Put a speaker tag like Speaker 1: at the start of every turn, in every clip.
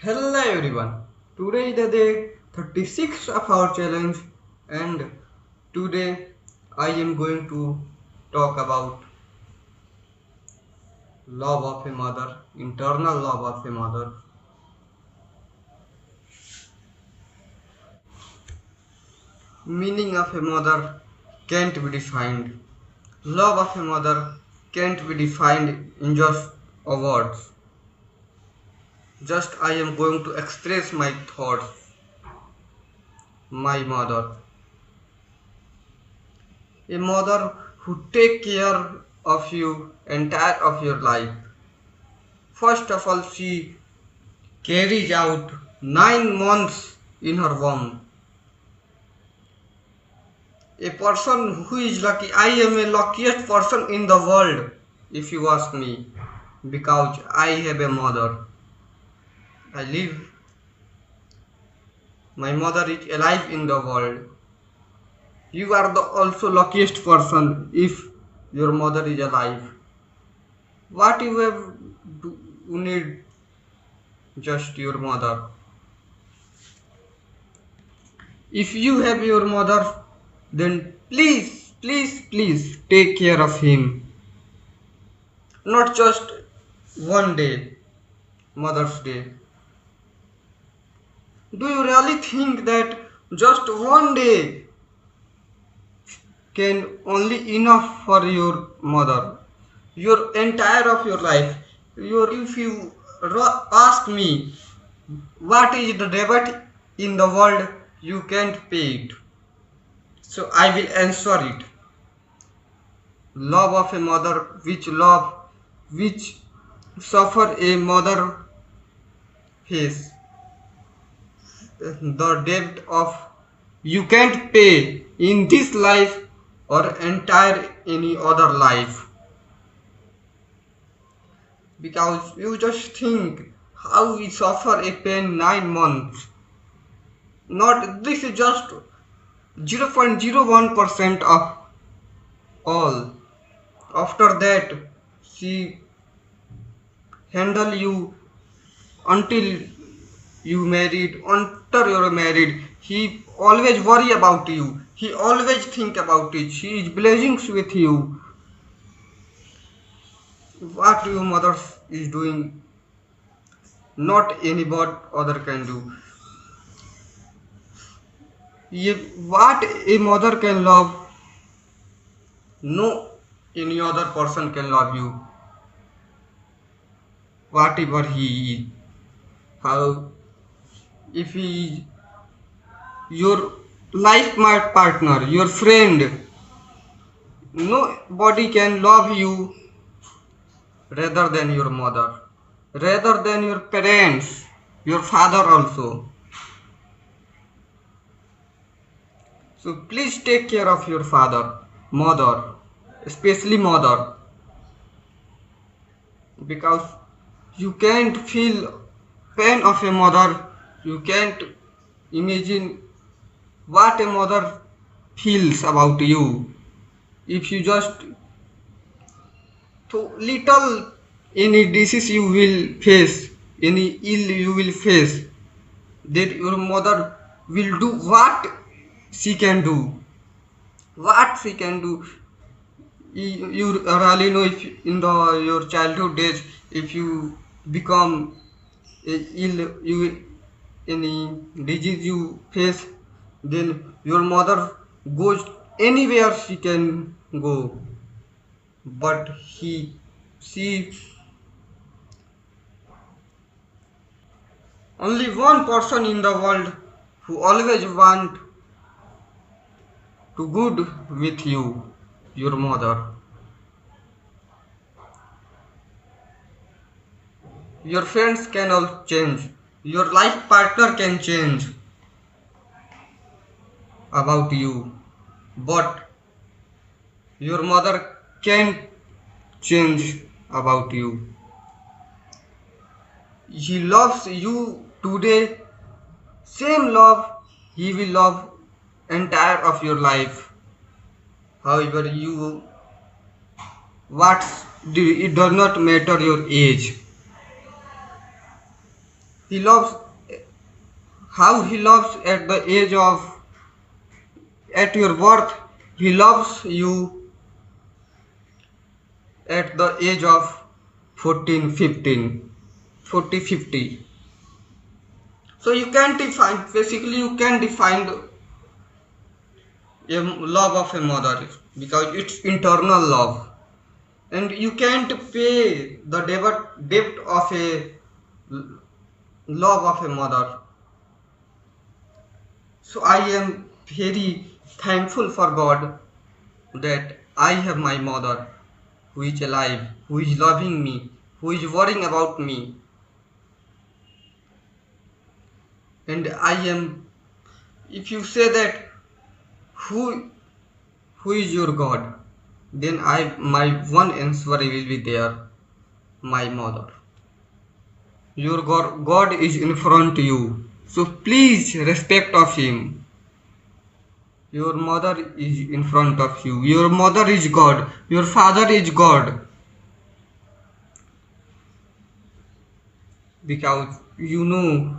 Speaker 1: Hello everyone. Today is the day 36 of our challenge and today I am going to talk about love of a mother, internal love of a mother. Meaning of a mother can't be defined. Love of a mother can't be defined in just words. Just I am going to express my thoughts. My mother. A mother who take care of you entire of your life. First of all, she carries out 9 months in her womb. A person who is lucky, I am a luckiest person in the world, if you ask me, because I have a mother. I live, my mother is alive in the world. You are the also luckiest person if your mother is alive. What you have you need just your mother. If you have your mother, then please take care of him. Not just one day, Mother's Day. Do you really think that just one day can only enough for your mother? Your entire of your life. If you ask me what is the debt in the world, you can't pay it. So I will answer it. Love of a mother, which suffer a mother face. The debt of you can't pay in this life or entire any other life. Because you just think how we suffer a pain 9 months. Not this is just 0.01% of all. After that, she handle you until you married. After you're married, he always worry about you. He always think about it. She is blessings with you. What your mother is doing, not anybody other can do. What a mother can love, no any other person can love you. Whatever he is, how if he is your life partner, your friend, nobody can love you rather than your mother, rather than your parents, your father also. So please take care of your father, mother, especially mother, because you can't feel pain of a mother, you can't imagine what a mother feels about you. If you just so little any disease you will face, any ill you will face, then your mother will do what she can do. What she can do. You really know if in your childhood days, if you become ill, you any disease you face, then your mother goes anywhere she can go. But she only one person in the world who always want to good with you, your mother. Your friends can all change. Your life partner can change about you. But your mother can't change about you. He loves you today. Same love he will love entire of your life. However, it does not matter your age. He loves how he loves at the age of at your birth. He loves you at the age of 14, 15, 40, 50. So you can define, basically you can define a love of a mother because it's internal love, and you can't pay the debt of a love of a mother. So I am very thankful for God that I have my mother who is alive, who is loving me, who is worrying about me. And I am, if you say that who is your God, then my one answer will be there, my mother. Your God is in front of you, so please respect of him. Your mother is in front of you. Your mother is God. Your father is God. Because you know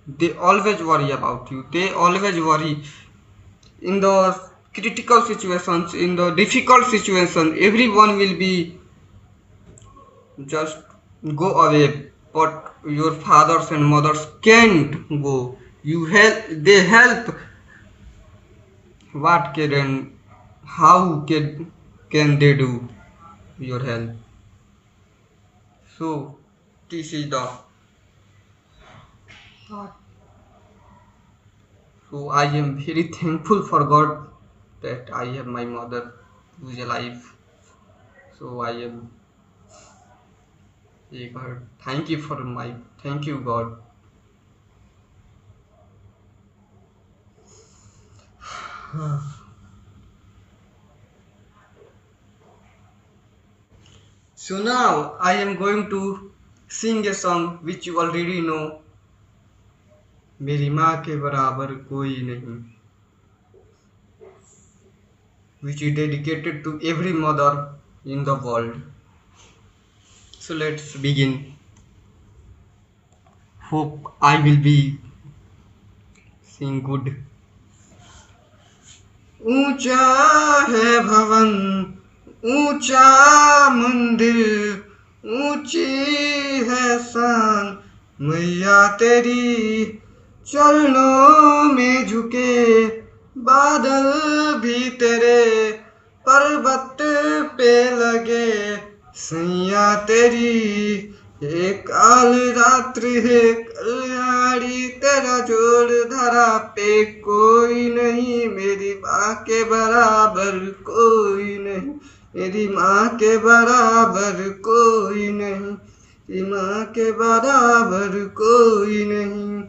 Speaker 1: they always worry about you. They always worry in the critical situations, in the difficult situations. Everyone will be just go away, but your fathers and mothers can't go. You help. They help. What can how can they do your help? So this is the thought. So I am very thankful for God that I have my mother who is alive. So I am a God. Thank you God. So now I am going to sing a song which you already know. मेरी माँ के बराबर कोई नहीं, which is dedicated to every mother in the world. So let's begin. Hope I will be sing good. ऊंचा है भवन, ऊंचा मंदिर, ऊंची है शान मैया तेरी, चरणों में झुके बादल भी तेरे, पर्वत पे लगे सैया तेरी, एक काल रात्र है कल्याणी, तेरा जोड़ धरा पे कोई नहीं, मेरी माँ के बराबर कोई नहीं, मेरी माँ के बराबर कोई नहीं, मेरी माँ के बराबर कोई नहीं।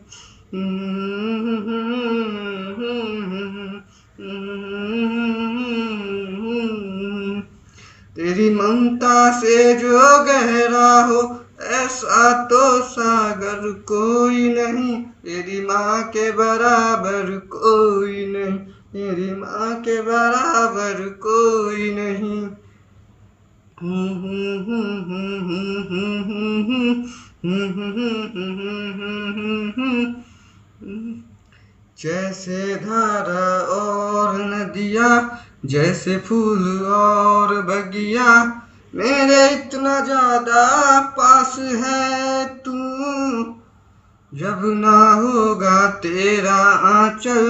Speaker 1: तेरी ममता से जो गहरा हो ऐसा तो सागर कोई नहीं, तेरी माँ के बराबर कोई नहीं, तेरी माँ के बराबर कोई नहीं। जैसे धारा और नदिया, जैसे फूल और बगिया, मेरे इतना ज्यादा पास है तू, जब ना होगा तेरा आंचल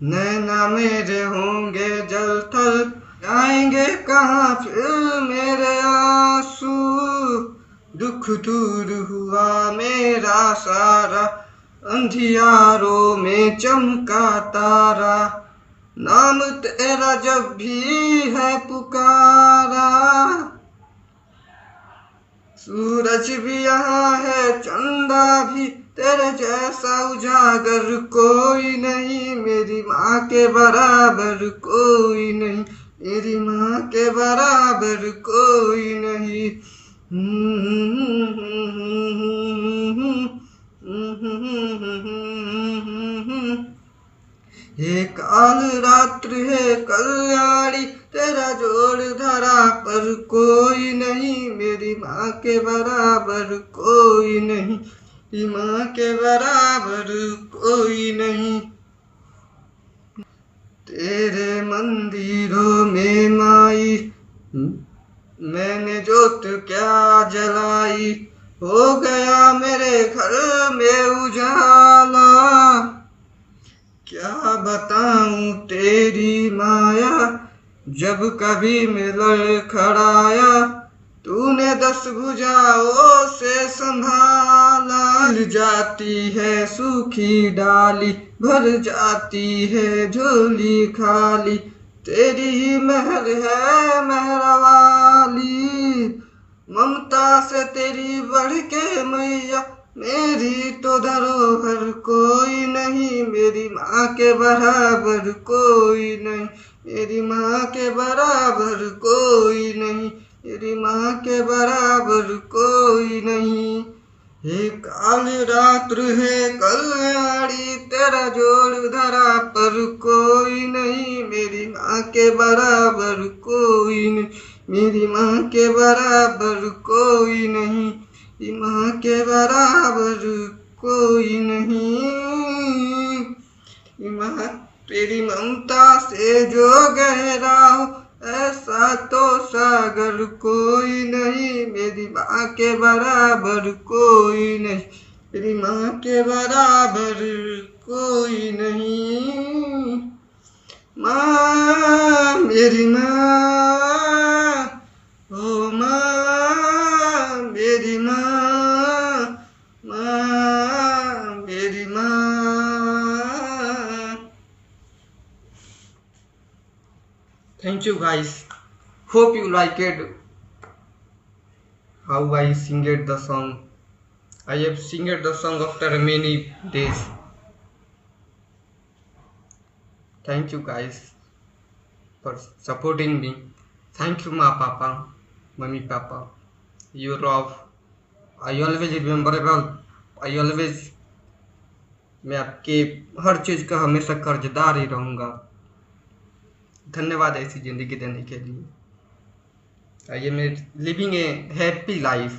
Speaker 1: नैना मेरे होंगे जल थल, जाएंगे कहाँ फिर मेरे आंसू, दुख दूर हुआ मेरा सारा, अंधियारों में चमका तारा, नाम तेरा जब भी है पुकारा, सूरज भी यहाँ है चंदा भी, तेरे जैसा उजागर कोई नहीं, मेरी माँ के बराबर कोई नहीं, मेरी माँ के बराबर कोई नहीं। एक काल रात्र है कल्याणी, तेरा जोड़ धरा पर कोई नहीं, मेरी माँ के बराबर कोई नहीं, तेरी माँ के बराबर कोई नहीं। तेरे मंदिरों में माई मैंने जोत क्या जलाई, हो गया मेरे घर में उजाला। क्या बताऊं तेरी माया, जब कभी मैं लड़खड़ाया, तूने 10 भुजाओं से संभाला। मिल जाती है सूखी डाली, भर जाती है झोली खाली, तेरी ही महर है मेहरवाली। ममता से तेरी बढ़ के मैया, मेरी तो धरोहर कोई नहीं। मेरी माँ के बराबर कोई नहीं, मेरी माँ के बराबर कोई नहीं, मेरी माँ के बराबर कोई नहीं। हे काल रात्र है कल्याणी, तेरा जोड़ धरा पर कोई नहीं। मेरी माँ के बराबर कोई नहीं, मेरी माँ के बराबर कोई नहीं, मेरी माँ के बराबर कोई नहीं। माँ तेरी ममता से जो गहरा हो, ऐसा तो सागर कोई नहीं। मेरी माँ के बराबर कोई नहीं, मेरी माँ के बराबर कोई नहीं। माँ मेरी माँ, ओ माँ मेरी माँ, माँ मेरी माँ। Thank you guys. Hope you liked how I sing the song. I have sing the song after many days. Thank you guys for supporting me. Thank you ma papa, mummy papa. Your love I always rememberable. I always मैं आपके हर चीज़ का हमेशा कर्जदार ही रहूँगा। धन्यवाद ऐसी ज़िंदगी देने के लिए। आइए मैं लिविंग ए हैप्पी लाइफ।